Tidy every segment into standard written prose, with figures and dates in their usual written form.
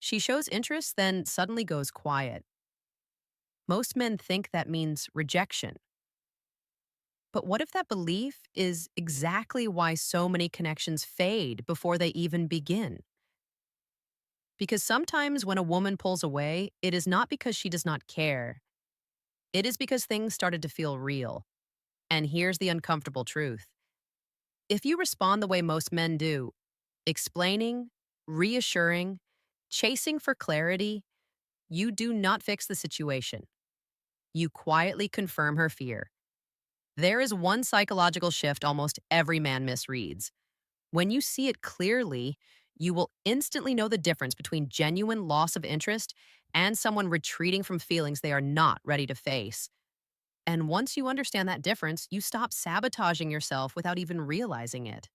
She shows interest, then suddenly goes quiet. Most men think that means rejection. But what if that belief is exactly why so many connections fade before they even begin? Because sometimes when a woman pulls away, it is not because she does not care. It is because things started to feel real. And here's the uncomfortable truth. If you respond the way most men do, explaining, reassuring, chasing for clarity, you do not fix the situation. You quietly confirm her fear. There is one psychological shift almost every man misreads. When you see it clearly, you will instantly know the difference between genuine loss of interest and someone retreating from feelings they are not ready to face. And once you understand that difference, you stop sabotaging yourself without even realizing it.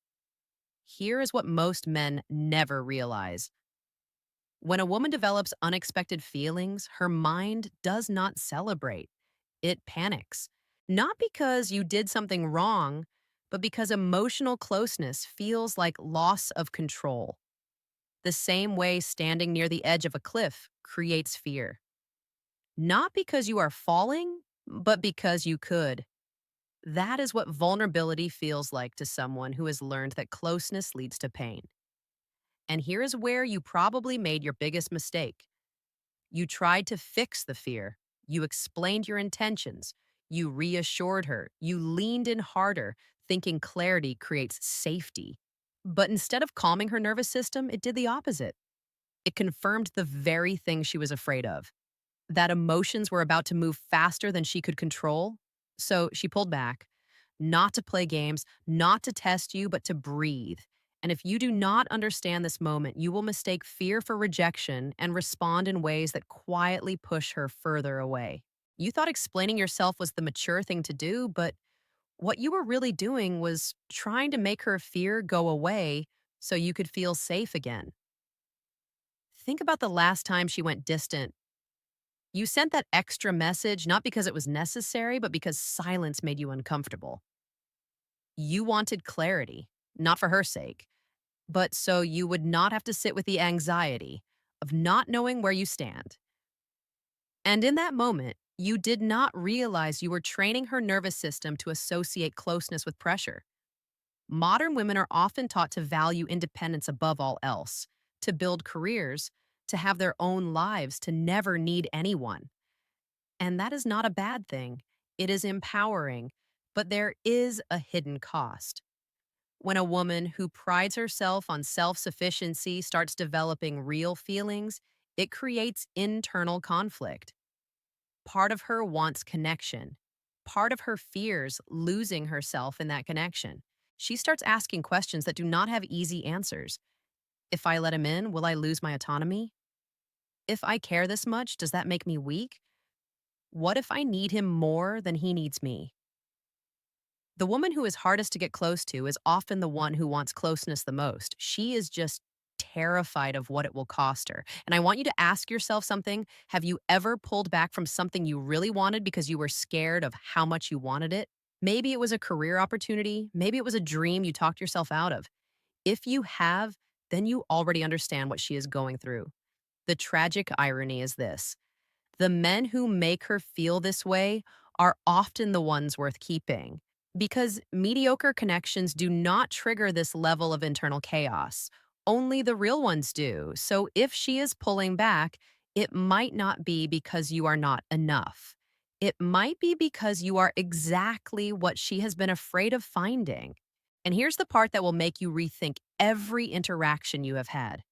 Here is what most men never realize. When a woman develops unexpected feelings, her mind does not celebrate. It panics. Not because you did something wrong, but because emotional closeness feels like loss of control. The same way standing near the edge of a cliff creates fear. Not because you are falling, but because you could. That is what vulnerability feels like to someone who has learned that closeness leads to pain. And here is where you probably made your biggest mistake. You tried to fix the fear. You explained your intentions. You reassured her. You leaned in harder, thinking clarity creates safety. But instead of calming her nervous system, it did the opposite. It confirmed the very thing she was afraid of, that emotions were about to move faster than she could control. So she pulled back, not to play games, not to test you, but to breathe. And if you do not understand this moment, you will mistake fear for rejection and respond in ways that quietly push her further away. You thought explaining yourself was the mature thing to do, but what you were really doing was trying to make her fear go away so you could feel safe again. Think about the last time she went distant. You sent that extra message not because it was necessary, but because silence made you uncomfortable. You wanted clarity, not for her sake, but so you would not have to sit with the anxiety of not knowing where you stand. And in that moment, you did not realize you were training her nervous system to associate closeness with pressure. Modern women are often taught to value independence above all else, to build careers, to have their own lives, to never need anyone. And that is not a bad thing. It is empowering, but there is a hidden cost. When a woman who prides herself on self sufficiency starts developing real feelings, it creates internal conflict. Part of her wants connection. Part of her fears losing herself in that connection. She starts asking questions that do not have easy answers. If I let him in, will I lose my autonomy? If I care this much, does that make me weak? What if I need him more than he needs me? The woman who is hardest to get close to is often the one who wants closeness the most. She is just terrified of what it will cost her. And I want you to ask yourself something. Have you ever pulled back from something you really wanted because you were scared of how much you wanted it? Maybe it was a career opportunity. Maybe it was a dream you talked yourself out of. If you have, then you already understand what she is going through. The tragic irony is this: the men who make her feel this way are often the ones worth keeping because mediocre connections do not trigger this level of internal chaos. Only the real ones do. So if she is pulling back, it might not be because you are not enough. It might be because you are exactly what she has been afraid of finding. And here's the part that will make you rethink every interaction you have had.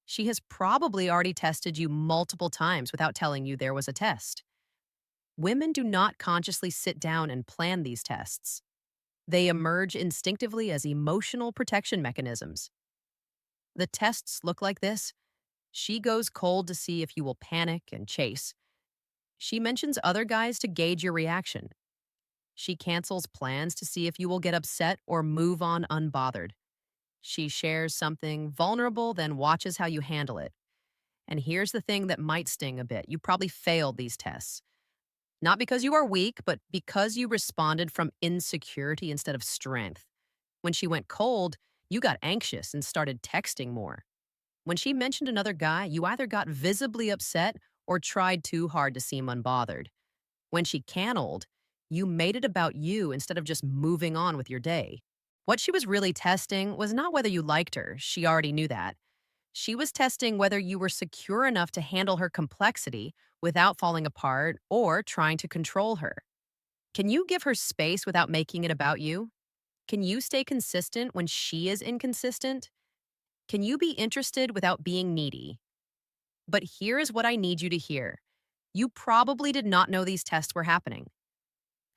She has probably already tested you multiple times without telling you there was a test. Women do not consciously sit down and plan these tests. They emerge instinctively as emotional protection mechanisms. The tests look like this. She goes cold to see if you will panic and chase. She mentions other guys to gauge your reaction. She cancels plans to see if you will get upset or move on unbothered. She shares something vulnerable, then watches how you handle it. And here's the thing that might sting a bit. You probably failed these tests. Not because you are weak, but because you responded from insecurity instead of strength. When she went cold, you got anxious and started texting more. When she mentioned another guy, you either got visibly upset or tried too hard to seem unbothered. When she canneled, you made it about you instead of just moving on with your day. What she was really testing was not whether you liked her, she already knew that. She was testing whether you were secure enough to handle her complexity without falling apart or trying to control her. Can you give her space without making it about you? Can you stay consistent when she is inconsistent? Can you be interested without being needy? But here is what I need you to hear. You probably did not know these tests were happening.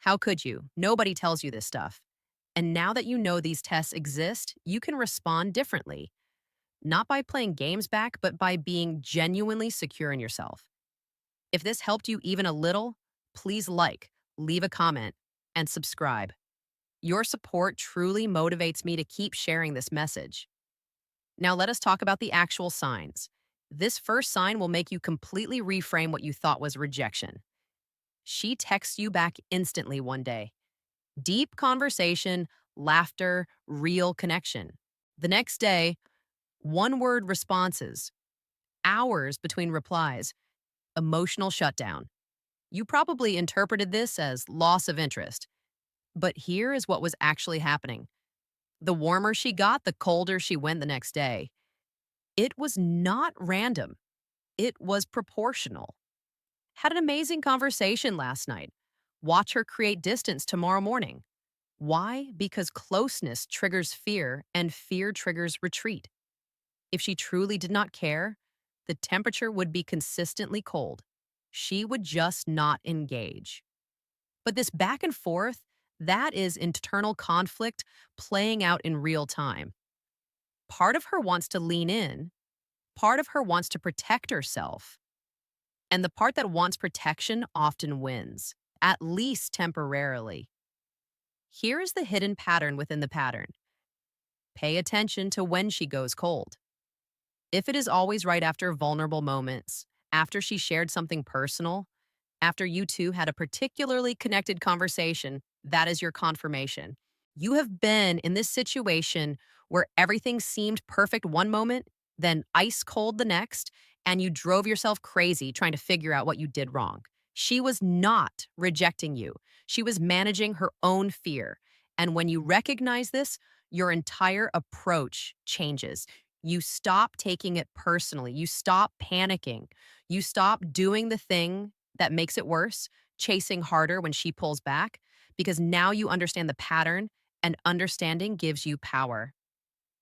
How could you? Nobody tells you this stuff. And now that you know these tests exist, you can respond differently. Not by playing games back, but by being genuinely secure in yourself. If this helped you even a little, please like, leave a comment, and subscribe. Your support truly motivates me to keep sharing this message. Now let us talk about the actual signs. This first sign will make you completely reframe what you thought was rejection. She texts you back instantly one day. Deep conversation, laughter, real connection. The next day, one word responses, hours between replies, emotional shutdown. You probably interpreted this as loss of interest. But here is what was actually happening. The warmer she got, the colder she went the next day. It was not random, it was proportional. Had an amazing conversation last night. Watch her create distance tomorrow morning. Why? Because closeness triggers fear, and fear triggers retreat. If she truly did not care, the temperature would be consistently cold. She would just not engage. But this back and forth, that is internal conflict playing out in real time. Part of her wants to lean in, part of her wants to protect herself. And the part that wants protection often wins, at least temporarily. Here is the hidden pattern within the pattern. Pay attention to when she goes cold. If it is always right after vulnerable moments, after she shared something personal, after you two had a particularly connected conversation, that is your confirmation. You have been in this situation where everything seemed perfect one moment, then ice cold the next, and you drove yourself crazy trying to figure out what you did wrong. She was not rejecting you. She was managing her own fear. And when you recognize this, your entire approach changes. You stop taking it personally. You stop panicking. You stop doing the thing that makes it worse, chasing harder when she pulls back, because now you understand the pattern and understanding gives you power.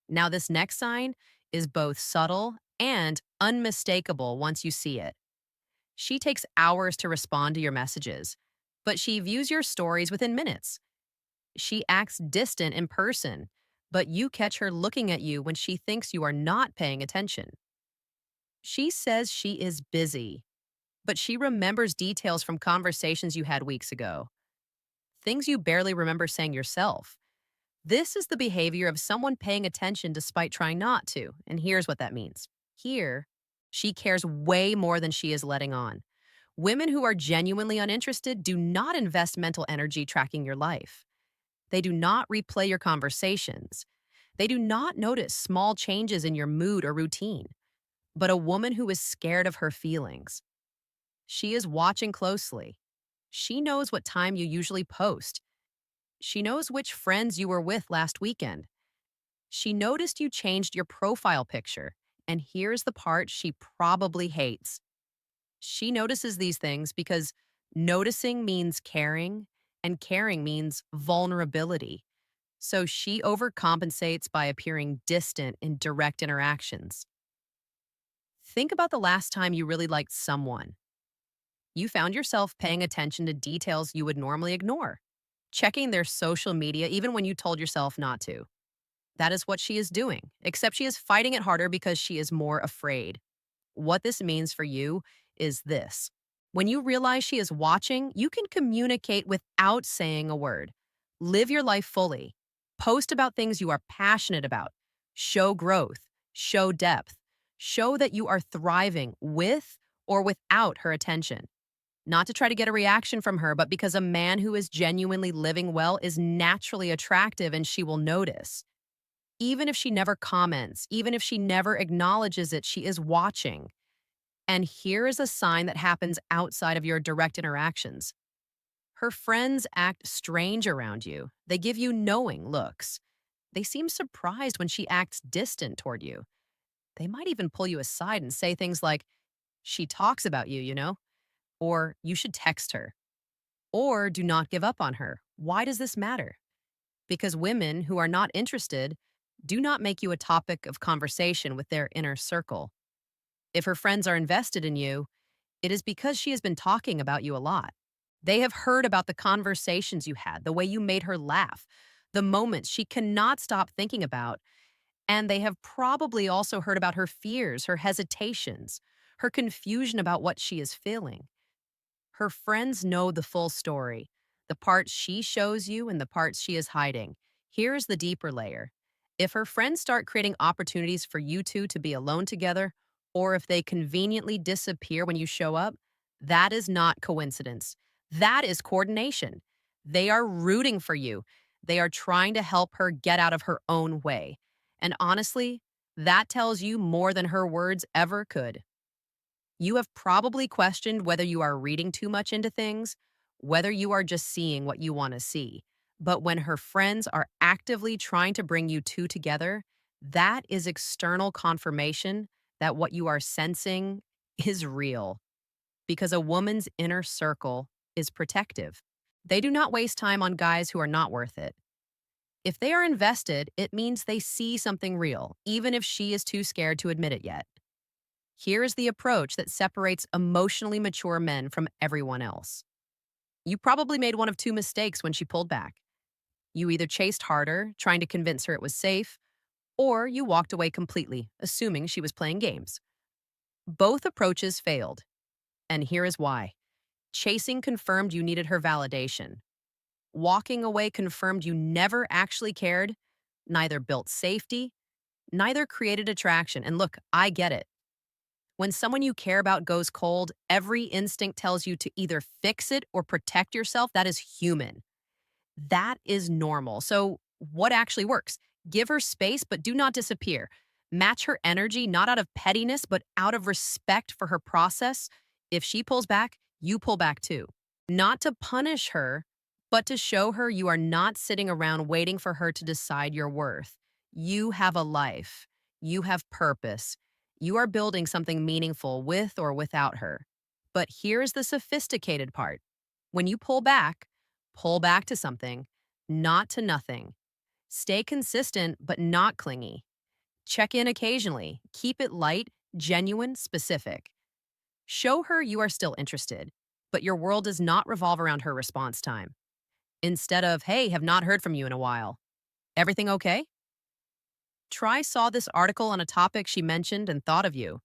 Now, this next sign is both subtle and unmistakable once you see it. She takes hours to respond to your messages, but she views your stories within minutes. She acts distant in person, but you catch her looking at you when she thinks you are not paying attention. She says she is busy, but she remembers details from conversations you had weeks ago, things you barely remember saying yourself. This is the behavior of someone paying attention despite trying not to, and here's what that means. Here, she cares way more than she is letting on. Women who are genuinely uninterested do not invest mental energy tracking your life. They do not replay your conversations. They do not notice small changes in your mood or routine. But a woman who is scared of her feelings, she is watching closely. She knows what time you usually post. She knows which friends you were with last weekend. She noticed you changed your profile picture. And here's the part she probably hates. She notices these things because noticing means caring, and caring means vulnerability. So she overcompensates by appearing distant in direct interactions. Think about the last time you really liked someone. You found yourself paying attention to details you would normally ignore, checking their social media even when you told yourself not to. That is what she is doing, except she is fighting it harder because she is more afraid. What this means for you is this. When you realize she is watching, you can communicate without saying a word. Live your life fully. Post about things you are passionate about. Show growth. Show depth. Show that you are thriving with or without her attention. Not to try to get a reaction from her, but because a man who is genuinely living well is naturally attractive and she will notice. Even if she never comments, even if she never acknowledges it, she is watching. And here is a sign that happens outside of your direct interactions. Her friends act strange around you. They give you knowing looks. They seem surprised when she acts distant toward you. They might even pull you aside and say things like, she talks about you, or you should text her, or do not give up on her. Why does this matter? Because women who are not interested do not make you a topic of conversation with their inner circle. If her friends are invested in you, it is because she has been talking about you a lot. They have heard about the conversations you had, the way you made her laugh, the moments she cannot stop thinking about, and they have probably also heard about her fears, her hesitations, her confusion about what she is feeling. Her friends know the full story, the parts she shows you and the parts she is hiding. Here's the deeper layer. If her friends start creating opportunities for you two to be alone together, or if they conveniently disappear when you show up, that is not coincidence. That is coordination. They are rooting for you. They are trying to help her get out of her own way. And honestly, that tells you more than her words ever could. You have probably questioned whether you are reading too much into things, whether you are just seeing what you want to see. But when her friends are actively trying to bring you two together, that is external confirmation that what you are sensing is real. Because a woman's inner circle is protective. They do not waste time on guys who are not worth it. If they are invested, it means they see something real, even if she is too scared to admit it yet. Here is the approach that separates emotionally mature men from everyone else. You probably made one of two mistakes when she pulled back. You either chased harder, trying to convince her it was safe, or you walked away completely, assuming she was playing games. Both approaches failed, and here is why. Chasing confirmed you needed her validation. Walking away confirmed you never actually cared, neither built safety, neither created attraction. And look, I get it. When someone you care about goes cold, every instinct tells you to either fix it or protect yourself. That is human. That is normal. So, what actually works? Give her space, but do not disappear. Match her energy, not out of pettiness, but out of respect for her process. If she pulls back, you pull back too. Not to punish her, but to show her you are not sitting around waiting for her to decide your worth. You have a life, you have purpose. You are building something meaningful with or without her. But here's the sophisticated part. When you pull back to something, not to nothing. Stay consistent, but not clingy. Check in occasionally. Keep it light, genuine, specific. Show her you are still interested, but your world does not revolve around her response time. Instead of, hey, have not heard from you in a while. Everything okay? Try saw this article on a topic she mentioned and thought of you.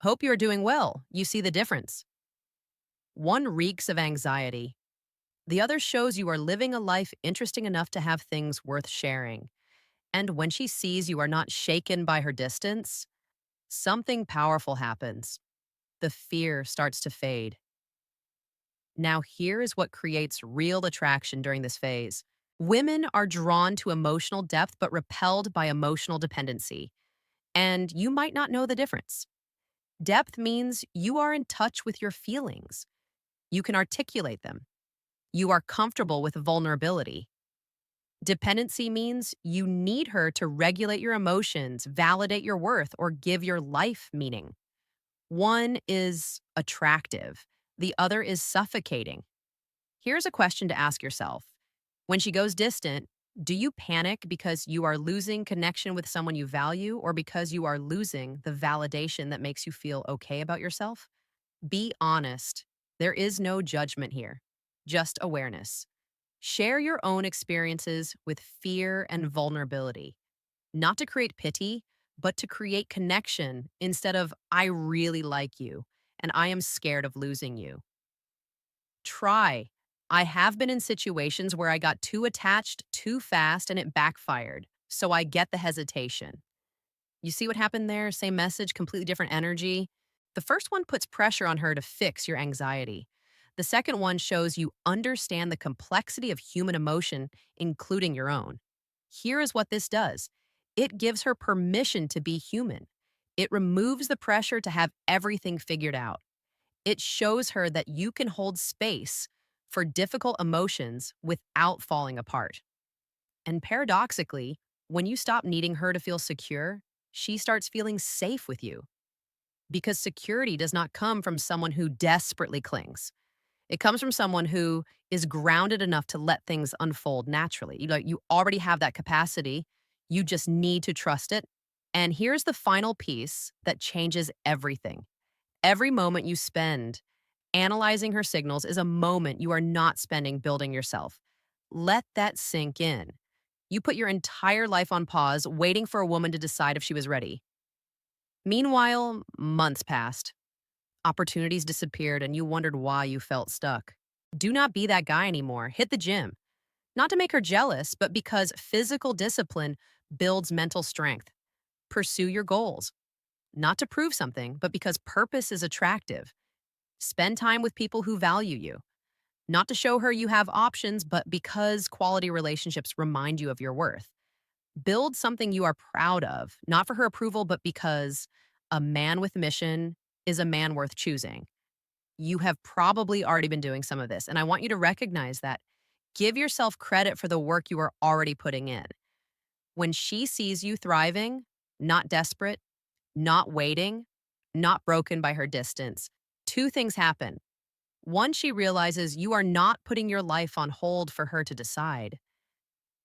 Hope you are doing well. You see the difference. One reeks of anxiety. The other shows you are living a life interesting enough to have things worth sharing. And when she sees you are not shaken by her distance, something powerful happens. The fear starts to fade. Now, here is what creates real attraction during this phase. Women are drawn to emotional depth but repelled by emotional dependency. And you might not know the difference. Depth means you are in touch with your feelings. You can articulate them. You are comfortable with vulnerability. Dependency means you need her to regulate your emotions, validate your worth, or give your life meaning. One is attractive, the other is suffocating. Here's a question to ask yourself. When she goes distant, do you panic because you are losing connection with someone you value or because you are losing the validation that makes you feel okay about yourself? Be honest. There is no judgment here, just awareness. Share your own experiences with fear and vulnerability, not to create pity, but to create connection instead of, I really like you and I am scared of losing you. Try. I have been in situations where I got too attached too fast and it backfired, so I get the hesitation. You see what happened there? Same message, completely different energy. The first one puts pressure on her to fix your anxiety. The second one shows you understand the complexity of human emotion, including your own. Here is what this does. It gives her permission to be human. It removes the pressure to have everything figured out. It shows her that you can hold space for difficult emotions without falling apart. And paradoxically, when you stop needing her to feel secure, she starts feeling safe with you because security does not come from someone who desperately clings. It comes from someone who is grounded enough to let things unfold naturally. You already have that capacity. You just need to trust it. And here's the final piece that changes everything. Every moment you spend analyzing her signals is a moment you are not spending building yourself. Let that sink in. You put your entire life on pause, waiting for a woman to decide if she was ready. Meanwhile, months passed. Opportunities disappeared, and you wondered why you felt stuck. Do not be that guy anymore. Hit the gym. Not to make her jealous, but because physical discipline builds mental strength. Pursue your goals. Not to prove something, but because purpose is attractive. Spend time with people who value you. Not to show her you have options, but because quality relationships remind you of your worth. Build something you are proud of, not for her approval, but because a man with mission is a man worth choosing. You have probably already been doing some of this, and I want you to recognize that. Give yourself credit for the work you are already putting in. When she sees you thriving, not desperate, not waiting, not broken by her distance, two things happen. One, she realizes you are not putting your life on hold for her to decide.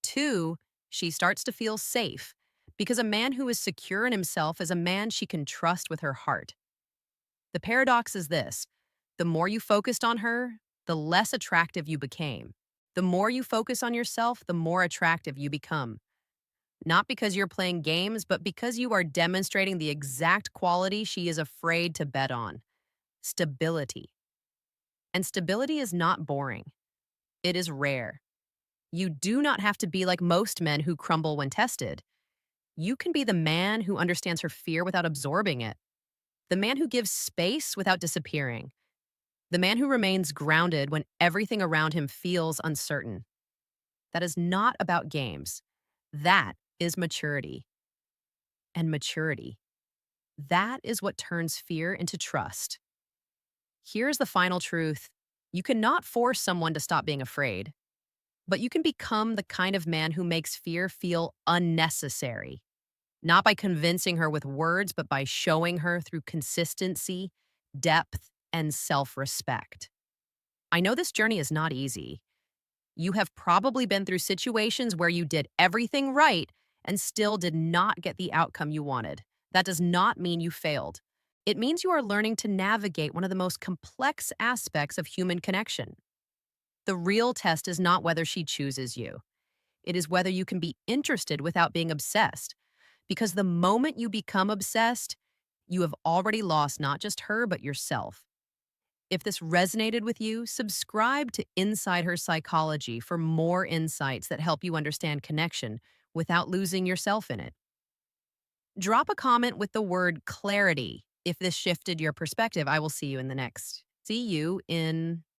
Two, she starts to feel safe because a man who is secure in himself is a man she can trust with her heart. The paradox is this: the more you focused on her, the less attractive you became. The more you focus on yourself, the more attractive you become. Not because you're playing games, but because you are demonstrating the exact quality she is afraid to bet on: stability. And stability is not boring, it is rare. You do not have to be like most men who crumble when tested. You can be the man who understands her fear without absorbing it, the man who gives space without disappearing, the man who remains grounded when everything around him feels uncertain. That is not about games. That is maturity. And maturity, that is what turns fear into trust. Here's the final truth: you cannot force someone to stop being afraid, but you can become the kind of man who makes fear feel unnecessary. Not by convincing her with words, but by showing her through consistency, depth, and self respect. I know this journey is not easy. You have probably been through situations where you did everything right and still did not get the outcome you wanted. That does not mean you failed. It means you are learning to navigate one of the most complex aspects of human connection. The real test is not whether she chooses you, it is whether you can be interested without being obsessed. Because the moment you become obsessed, you have already lost not just her, but yourself. If this resonated with you, subscribe to Inside Her Psychology for more insights that help you understand connection without losing yourself in it. Drop a comment with the word clarity if this shifted your perspective. I will see you in the next. See you in